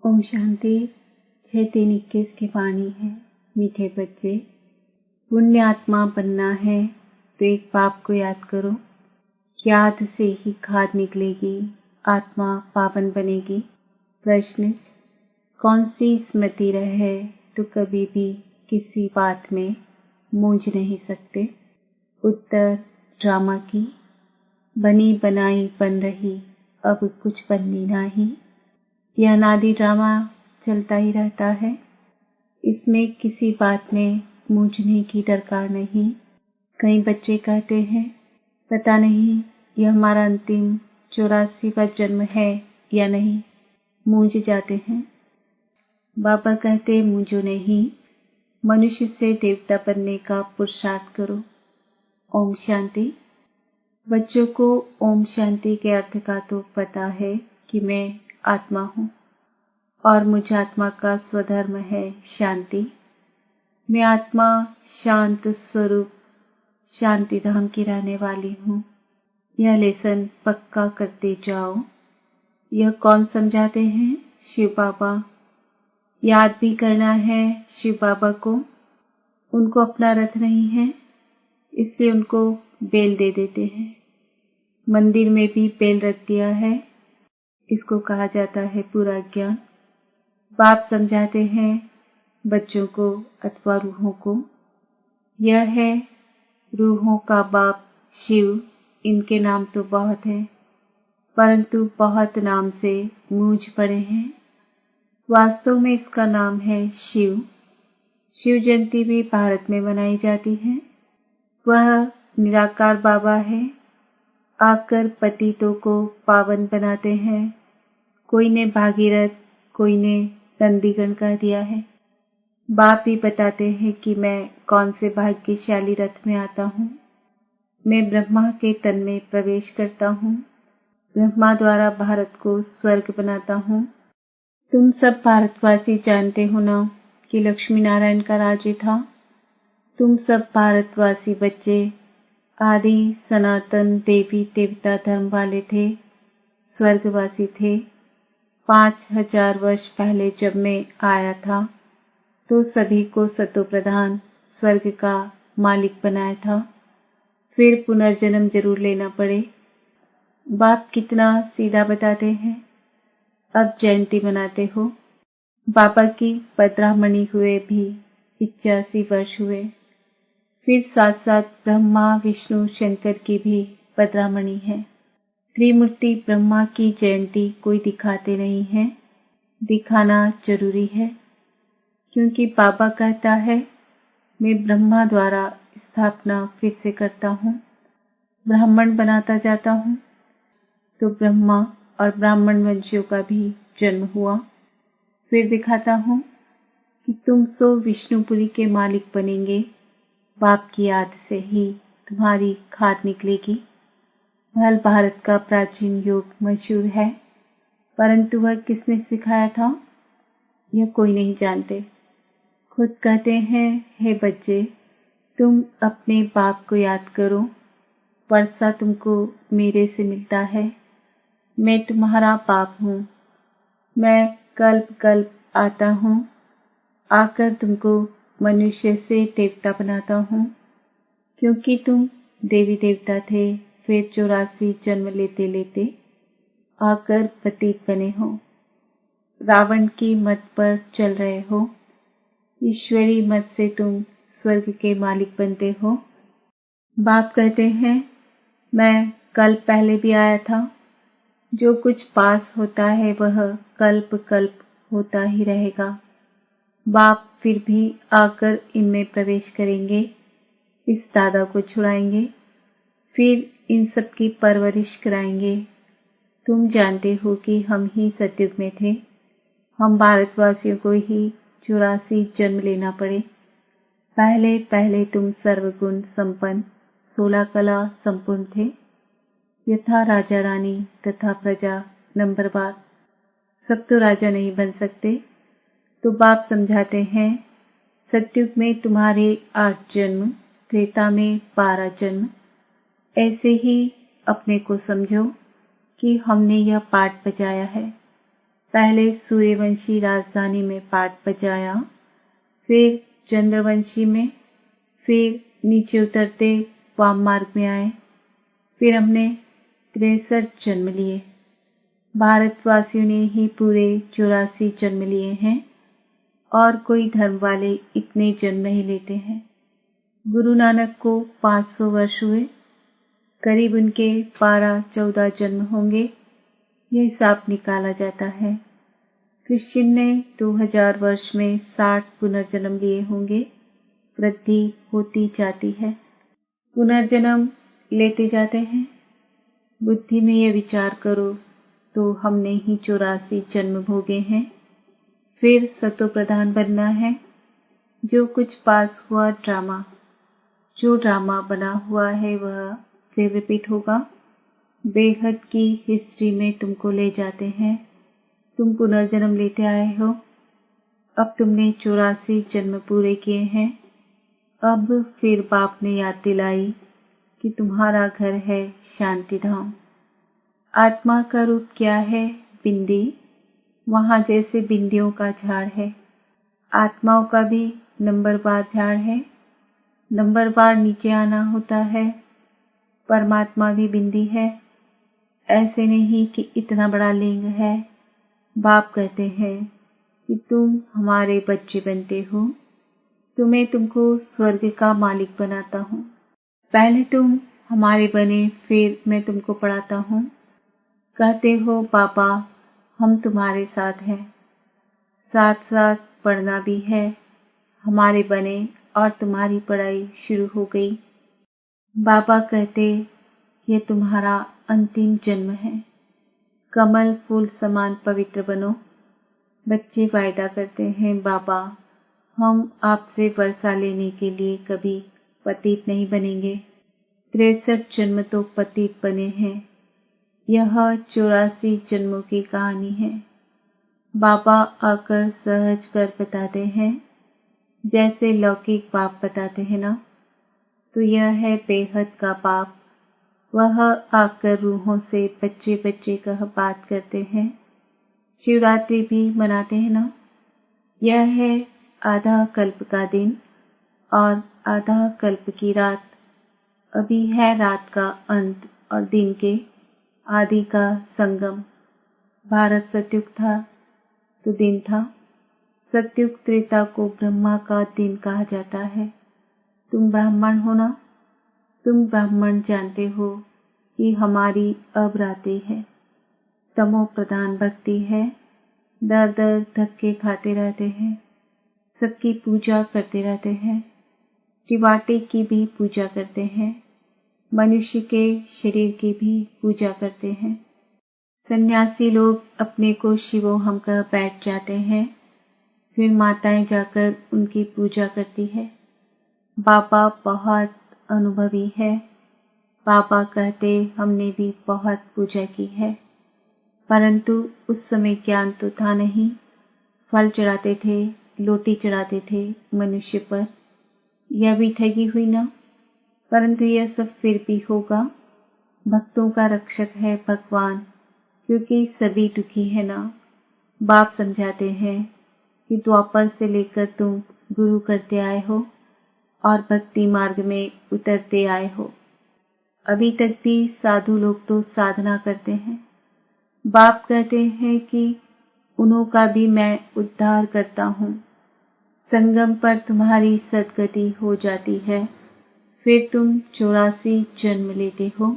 ओम शांति। 6-3-21 की वाणी है। मीठे बच्चे, पुण्य आत्मा बनना है तो एक बाप को याद करो। याद से ही खाद निकलेगी, आत्मा पावन बनेगी। प्रश्न, कौन सी स्मृति रहे तो कभी भी किसी बात में मूंझ नहीं सकते। उत्तर, ड्रामा की। बनी बनाई बन रही, अब कुछ बननी नहीं। यह अनादि ड्रामा चलता ही रहता है। इसमें किसी बात में मूंझने की दरकार नहीं। कई बच्चे कहते हैं, पता नहीं यह हमारा अंतिम 84वां जन्म है या नहीं, मूंझ जाते हैं। बाबा कहते, मूंझो नहीं, मनुष्य से देवता बनने का पुरुषार्थ करो। ओम शांति। बच्चों को ओम शांति के अर्थ का तो पता है कि मैं आत्मा हूँ और मुझ आत्मा का स्वधर्म है शांति। मैं आत्मा शांत स्वरूप शांति धाम की रहने वाली हूँ। यह लेसन पक्का करते जाओ। यह कौन समझाते हैं? शिव बाबा। याद भी करना है शिव बाबा को। उनको अपना रथ नहीं है, इसलिए उनको बेल दे देते हैं। मंदिर में भी बेल रख दिया है। इसको कहा जाता है पूरा ज्ञान। बाप समझाते हैं बच्चों को अथवा रूहों को। यह है रूहों का बाप शिव। इनके नाम तो बहुत हैं, परंतु बहुत नाम से मूझ पड़े हैं। वास्तव में इसका नाम है शिव। शिव जयंती भी भारत में मनाई जाती है। वह निराकार बाबा है, आकर पतितों को पावन बनाते हैं। कोई ने भागीरथ, कोई ने नंदीगण कह दिया है। बाप भी बताते हैं कि मैं कौन से भाग्यशाली रथ में आता हूँ। मैं ब्रह्मा के तन में प्रवेश करता हूँ। ब्रह्मा द्वारा भारत को स्वर्ग बनाता हूँ। तुम सब भारतवासी जानते हो ना कि लक्ष्मी नारायण का राज्य था। तुम सब भारतवासी बच्चे आदि सनातन देवी देवता धर्म वाले थे, स्वर्गवासी थे। 5000 वर्ष पहले जब मैं आया था तो सभी को सतो प्रधान स्वर्ग का मालिक बनाया था। फिर पुनर्जन्म जरूर लेना पड़े। बाप कितना सीधा बताते हैं। अब जयंती मनाते हो। बाबा की पद्रामणि हुए भी 85 वर्ष हुए। फिर साथ साथ ब्रह्मा विष्णु शंकर की भी पद्रामणि है। त्रिमूर्ति ब्रह्मा की जयंती कोई दिखाते नहीं है। दिखाना जरूरी है, क्योंकि बाबा कहता है मैं ब्रह्मा द्वारा स्थापना फिर से करता हूँ, ब्राह्मण बनाता जाता हूँ। तो ब्रह्मा और ब्राह्मण वंशियों का भी जन्म हुआ। फिर दिखाता हूँ कि तुम सो विष्णुपुरी के मालिक बनेंगे। बाप की याद से ही तुम्हारी खाद निकलेगी। महल भारत का प्राचीन योग मशहूर है, परंतु वह किसने सिखाया था यह कोई नहीं जानते। खुद कहते हैं, हे बच्चे, तुम अपने बाप को याद करो। वर्षा तुमको मेरे से मिलता है। मैं तुम्हारा बाप हूँ। मैं कल्प कल्प आता हूँ, आकर तुमको मनुष्य से देवता बनाता हूँ। क्योंकि तुम देवी देवता थे, फिर 84 जन्म लेते लेते आकर पतित बने हो। रावण की मत पर चल रहे हो। ईश्वरी मत से तुम स्वर्ग के मालिक बनते हो। बाप कहते हैं, मैं कल्प पहले भी आया था। जो कुछ पास होता है वह कल्प कल्प होता ही रहेगा। बाप फिर भी आकर इनमें प्रवेश करेंगे, इस दादा को छुड़ाएंगे, फिर इन सब की परवरिश कराएंगे। तुम जानते हो कि हम ही सतयुग में थे। हम भारतवासियों को ही 84 जन्म लेना पड़े। पहले पहले तुम सर्वगुण संपन्न 16 कला संपूर्ण थे। यथा राजा रानी तथा प्रजा नंबरवार। सब तो राजा नहीं बन सकते। तो बाप समझाते हैं, सतयुग में तुम्हारे 8 जन्म, त्रेता में 12 जन्म। ऐसे ही अपने को समझो कि हमने यह पाठ बजाया है। पहले सूर्यवंशी राजधानी में पाठ बजाया, फिर चंद्रवंशी में, फिर नीचे उतरते वाम मार्ग में आए। फिर हमने 63 जन्म लिए। भारतवासियों ने ही पूरे 84 जन्म लिए हैं और कोई धर्म वाले इतने जन्म नहीं लेते हैं। गुरु नानक को 500 वर्ष हुए, करीब उनके 12-14 जन्म होंगे, यह हिसाब निकाला जाता है। क्रिश्चियन ने 2000 वर्ष में 60 पुनर्जन्म लिए होंगे। वृद्धि होती जाती है, पुनर्जन्म लेते जाते हैं। बुद्धि में यह विचार करो तो हमने ही 84 जन्म भोगे हैं। फिर सतो प्रधान बनना है। जो कुछ पास हुआ ड्रामा, जो ड्रामा बना हुआ है वह फिर रिपीट होगा। बेहद की हिस्ट्री में तुमको ले जाते हैं। तुम पुनर्जन्म लेते आए हो। अब तुमने 84 जन्म पूरे किए हैं। अब फिर बाप ने याद दिलाई कि तुम्हारा घर है शांति धाम। आत्मा का रूप क्या है? बिंदी। वहां जैसे बिंदियों का झाड़ है, आत्माओं का भी नंबरवार झाड़ है। नंबरवार नीचे आना होता है। परमात्मा भी बिंदी है। ऐसे नहीं कि इतना बड़ा लिंग है। बाप कहते हैं कि तुम हमारे बच्चे बनते हो, तुम्हें तुमको स्वर्ग का मालिक बनाता हूँ। पहले तुम हमारे बने, फिर मैं तुमको पढ़ाता हूँ। कहते हो पापा हम तुम्हारे साथ हैं, साथ साथ पढ़ना भी है। हमारे बने और तुम्हारी पढ़ाई शुरू हो गई। बाबा कहते ये तुम्हारा अंतिम जन्म है, कमल फूल समान पवित्र बनो। बच्चे वायदा करते हैं बाबा हम आपसे वर्षा लेने के लिए कभी पतित नहीं बनेंगे। 63 जन्म तो पतित बने हैं। यह 84 जन्मों की कहानी है। बाबा आकर सहज कर बताते हैं, जैसे लौकिक पाप बताते हैं ना, तो यह है बेहद का पाप। वह आकर रूहों से बच्चे बच्चे कह बात करते हैं। शिवरात्रि भी मनाते हैं ना। यह है आधा कल्प का दिन और आधा कल्प की रात। अभी है रात का अंत और दिन के आदि का संगम। भारत सतयुग था तो दिन था। सतयुग त्रेता को ब्रह्मा का दिन कहा जाता है। तुम ब्राह्मण हो ना। तुम ब्राह्मण जानते हो कि हमारी अब रात्रि है। तमो प्रधान भक्ति है। दर दर धक्के खाते रहते हैं, सबकी पूजा करते रहते हैं। टिवाटे की भी पूजा करते हैं, मनुष्य के शरीर की भी पूजा करते हैं। सन्यासी लोग अपने को शिवोहम कह बैठ जाते हैं, फिर माताएं जाकर उनकी पूजा करती है। बाबा बहुत अनुभवी है। बाबा कहते हमने भी बहुत पूजा की है, परंतु उस समय ज्ञान तो था नहीं। फल चढ़ाते थे, लोटी चढ़ाते थे मनुष्य पर। यह भी ठगी हुई ना, परंतु यह सब फिर भी होगा। भक्तों का रक्षक है भगवान, क्योंकि सभी दुखी है ना। बाप समझाते हैं कि द्वापर से लेकर तुम गुरु करते आए हो और भक्ति मार्ग में उतरते आए हो। अभी तक भी साधु लोग तो साधना करते हैं। बाप कहते हैं कि उन्हों का भी मैं उद्धार करता हूँ। संगम पर तुम्हारी सद्गति हो जाती है, फिर तुम 84 जन्म लेते हो।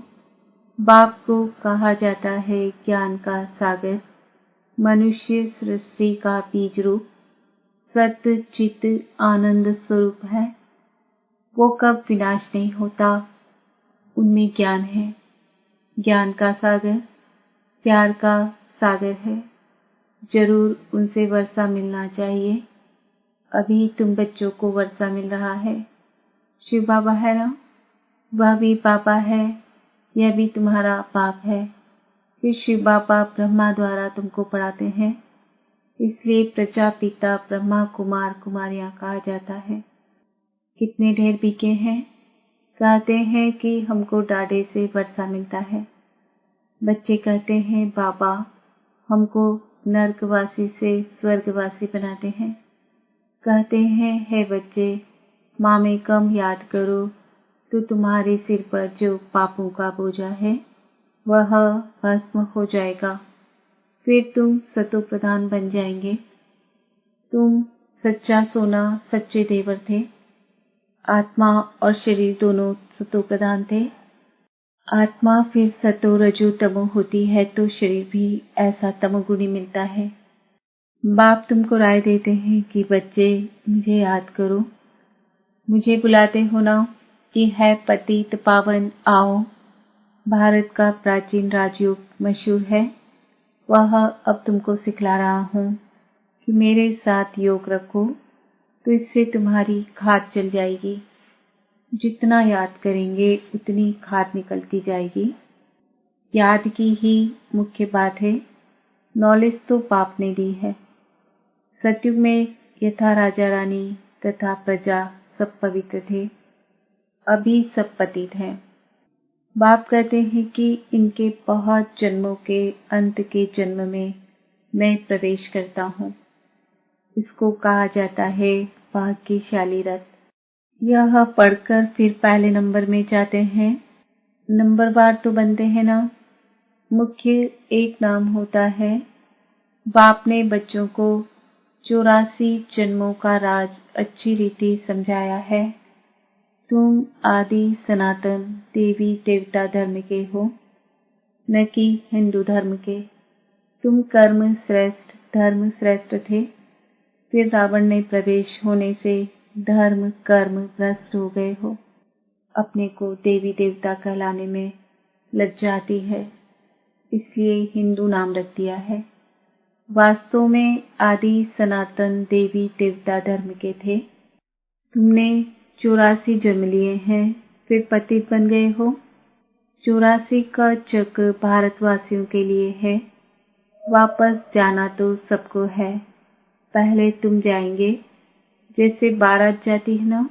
बाप को कहा जाता है ज्ञान का सागर, मनुष्य सृष्टि का बीज रूप, सत्य चित आनंद स्वरूप है। वो कब विनाश नहीं होता, उनमें ज्ञान है। ज्ञान का सागर प्यार का सागर है। जरूर उनसे वर्षा मिलना चाहिए। अभी तुम बच्चों को वर्षा मिल रहा है। शिव बाबा है ना, वह भी पापा है, यह भी तुम्हारा पाप है। फिर शिव बाबा ब्रह्मा द्वारा तुमको पढ़ाते हैं, इसलिए प्रजापिता ब्रह्मा कुमार कुमारियां कहा जाता है। कितने ढेर बिके हैं। कहते हैं कि हमको डाढ़े से वर्षा मिलता है। बच्चे कहते हैं बाबा हमको नरकवासी से स्वर्गवासी बनाते हैं। कहते हैं, हे बच्चे, माँ में कम याद करो तो तुम्हारे सिर पर जो पापों का बोझा है वह भस्म हो जाएगा। फिर तुम सतो प्रधान बन जाएंगे। तुम सच्चा सोना, सच्चे देवर थे। आत्मा और शरीर दोनों सतो प्रधान थे। आत्मा फिर सतो रजो तमो होती है तो शरीर भी ऐसा तमोगुणी मिलता है। बाप तुमको राय देते हैं कि बच्चे, मुझे याद करो, मुझे बुलाते हो ना कि है पतित पावन आओ। भारत का प्राचीन राजयोग मशहूर है, वह अब तुमको सिखला रहा हूँ कि मेरे साथ योग रखो तो इससे तुम्हारी खाद चल जाएगी। जितना याद करेंगे उतनी खाद निकलती जाएगी। याद की ही मुख्य बात है। नॉलेज तो बाप ने दी है। सतयुग में यथा राजा रानी तथा प्रजा सब पवित्र थे, अभी सब पतित हैं। बाप कहते हैं कि इनके बहुत जन्मों के अंत के जन्म में मैं प्रवेश करता हूँ। इसको कहा जाता है भाग्यशाली रथ। यह पढ़कर फिर पहले नंबर में जाते हैं। नंबरवार तो बनते हैं ना। मुख्य एक नाम होता है। बाप ने बच्चों को 84 जन्मों का राज अच्छी रीति समझाया है। तुम आदि सनातन देवी देवता धर्म के हो, न कि हिंदू धर्म के। तुम कर्म श्रेष्ठ धर्म श्रेष्ठ थे। फिर रावण ने प्रवेश होने से धर्म कर्म भ्रष्ट हो गए हो। अपने को देवी देवता कहलाने में लज्जा आती है, इसलिए हिंदू नाम रख दिया है। वास्तव में आदि सनातन देवी देवता धर्म के थे। तुमने 84 जन्म लिए हैं, फिर पतित बन गए हो। 84 का चक्र भारतवासियों के लिए है। वापस जाना तो सबको है। पहले तुम जाएंगे, जैसे बारात जाती है ना।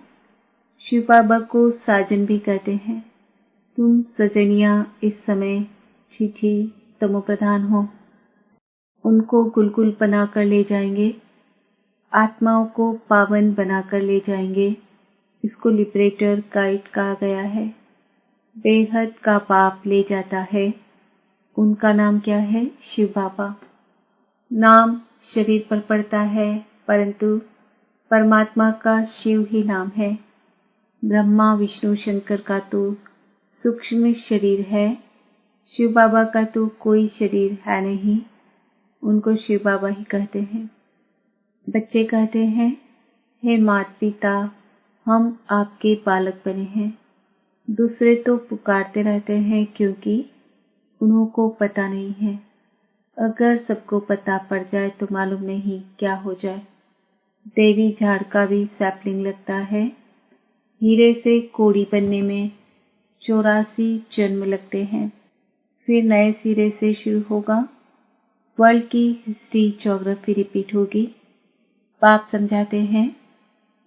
शिव बाबा को साजन भी कहते हैं। तुम सजनिया इस समय छीछी तमोप्रधान हो। उनको गुलगुल बनाकर ले जाएंगे, आत्माओं को पावन बनाकर ले जाएंगे। इसको लिबरेटर गाइड कहा गया है। बेहद का बाप ले जाता है। उनका नाम क्या है? शिव बाबा। नाम शरीर पर पड़ता है, परंतु परमात्मा का शिव ही नाम है। ब्रह्मा विष्णु शंकर का तो सूक्ष्म शरीर है। शिव बाबा का तो कोई शरीर है नहीं। उनको शिव बाबा ही कहते हैं। बच्चे कहते हैं, हे माता पिता, हम आपके बालक बने हैं। दूसरे तो पुकारते रहते हैं क्योंकि उन्हों को पता नहीं है। अगर सबको पता पड़ जाए तो मालूम नहीं क्या हो जाए। देवी झाड़ का भी सैपलिंग लगता है। हीरे से कोड़ी बनने में 84 जन्म लगते हैं। फिर नए सिरे से शुरू होगा। वर्ल्ड की हिस्ट्री ज्योग्राफी रिपीट होगी। बाप समझाते हैं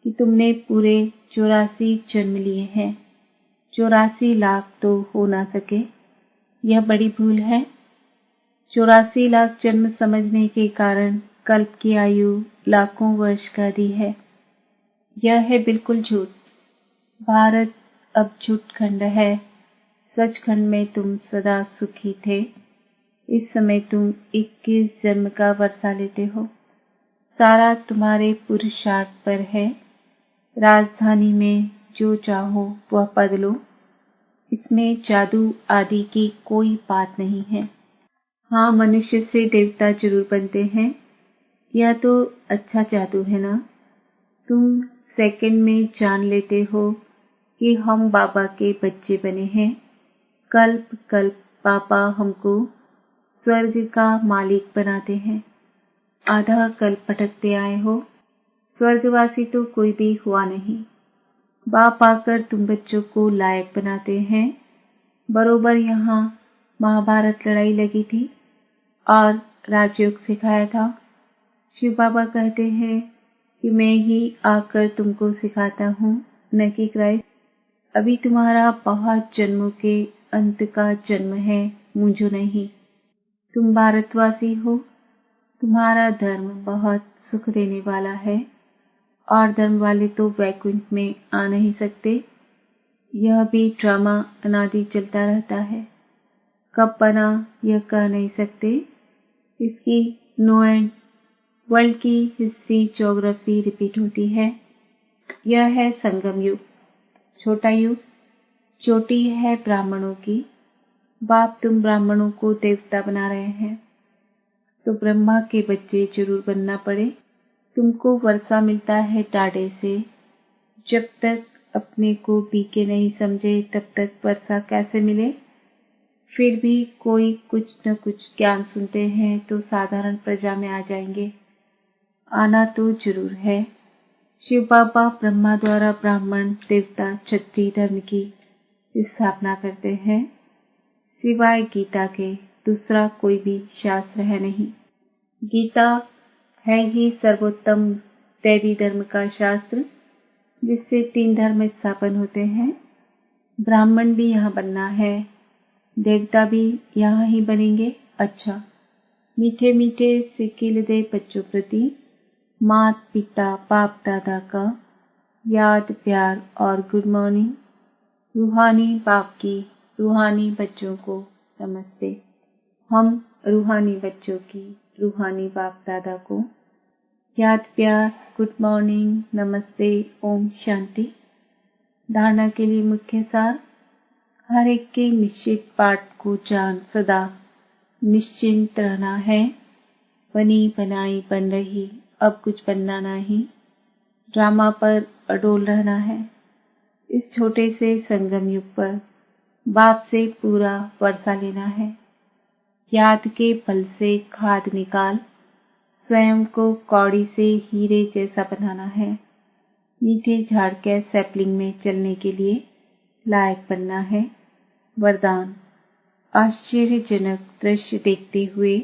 कि तुमने पूरे 84 जन्म लिए हैं। 84 लाख तो हो ना सके, यह बड़ी भूल है। 84 लाख जन्म समझने के कारण कल्प की आयु लाखों वर्ष का दी है। यह है बिल्कुल झूठ। भारत अब झूठ खंड है। सचखंड में तुम सदा सुखी थे। इस समय तुम 21 जन्म का वर्षा लेते हो। सारा तुम्हारे पुरुषार्थ पर है। राजधानी में जो चाहो वह पद लो। इसमें जादू आदि की कोई बात नहीं है। हाँ, मनुष्य से देवता जरूर बनते हैं। यह तो अच्छा जादू है ना। तुम सेकंड में जान लेते हो कि हम बाबा के बच्चे बने हैं। कल्प कल्प बाबा हमको स्वर्ग का मालिक बनाते हैं। आधा कल्प भटकते आए हो। स्वर्गवासी तो कोई भी हुआ नहीं। बाप आकर तुम बच्चों को लायक बनाते हैं। बरोबर यहाँ महाभारत लड़ाई लगी थी और राजयोग सिखाया था। शिव बाबा कहते हैं कि मैं ही आकर तुमको सिखाता हूँ, न कि क्राइस्ट। अभी तुम्हारा बहुत जन्मों के अंत का जन्म है, मुझो नहीं। तुम भारतवासी हो तुम्हारा धर्म बहुत सुख देने वाला है और धर्म वाले तो वैकुंठ में आ नहीं सकते। यह भी ड्रामा अनादि चलता रहता है, कब बना यह कह नहीं सकते। इसकी नो एंड। वर्ल्ड की हिस्ट्री ज्योग्राफी रिपीट होती है। यह है संगम युग, छोटा युग। चोटी है ब्राह्मणों की। बाप तुम ब्राह्मणों को देवता बना रहे हैं तो ब्रह्मा के बच्चे जरूर बनना पड़े। तुमको वर्षा मिलता है टाड़े से। जब तक अपने को बीके नहीं समझे तब तक वर्षा कैसे मिले। फिर भी कोई कुछ न कुछ ज्ञान सुनते हैं तो साधारण प्रजा में आ जाएंगे। आना तो जरूर है। शिव बाबा ब्रह्मा द्वारा ब्राह्मण देवता क्षत्रिय धर्म की स्थापना करते हैं। सिवाय गीता के दूसरा कोई भी शास्त्र है नहीं। गीता है ही सर्वोत्तम दैवी धर्म का शास्त्र, जिससे 3 धर्म स्थापन होते हैं। ब्राह्मण भी यहाँ बनना है, देवता भी यहाँ ही बनेंगे। अच्छा, मीठे मीठे सिक्किल दे बच्चों प्रति मात पिता बाप दादा का याद प्यार और गुड मॉर्निंग। रूहानी बाप की रूहानी बच्चों को नमस्ते। हम रूहानी बच्चों की रूहानी बाप दादा को याद प्यार, गुड मॉर्निंग, नमस्ते, ओम शांति। धारणा के लिए मुख्य सार। हर एक के निश्चित पाठ को जान सदा निश्चिंत रहना है। बनी बनाई बन रही, अब कुछ बनना नहीं। ड्रामा पर अडोल रहना है। इस छोटे से संगम युग पर बाप से पूरा वर्षा लेना है। याद के बल से खाद निकाल स्वयं को कौड़ी से हीरे जैसा बनाना है। मीठे झाड़ के सैपलिंग में चलने के लिए लायक बनना है। वरदान। आश्चर्यजनक दृश्य देखते हुए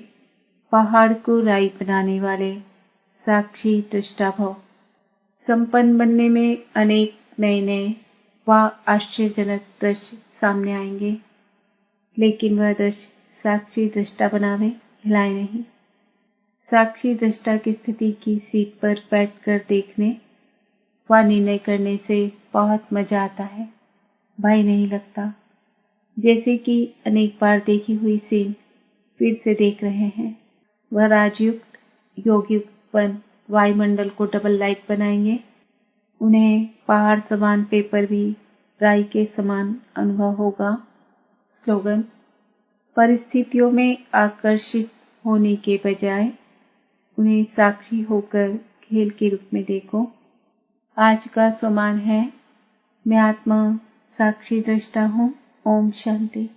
पहाड़ को राई बनाने वाले साक्षी दृष्टा भव। संपन्न बनने में अनेक नए नए व आश्चर्यजनक दृश्य सामने आएंगे, लेकिन वह दृश्य साक्षी दृष्टा बनावे, हिलाए नहीं। साक्षी दृष्टा की स्थिति की सीट पर बैठकर देखने व निर्णय करने से बहुत मजा आता है, भय नहीं लगता। जैसे कि अनेक बार देखी हुई सीन फिर से देख रहे हैं। वह राजयुक्त योगयुक्त बन वायुमंडल को डबल लाइट बनाएंगे। उन्हें पहाड़ समान पेपर भी राई के समान अनुभव होगा। स्लोगन। परिस्थितियों में आकर्षित होने के बजाय उन्हें साक्षी होकर खेल के रूप में देखो। आज का सोमान है, मैं आत्मा साक्षी दृष्टा हूँ। ओम शांति।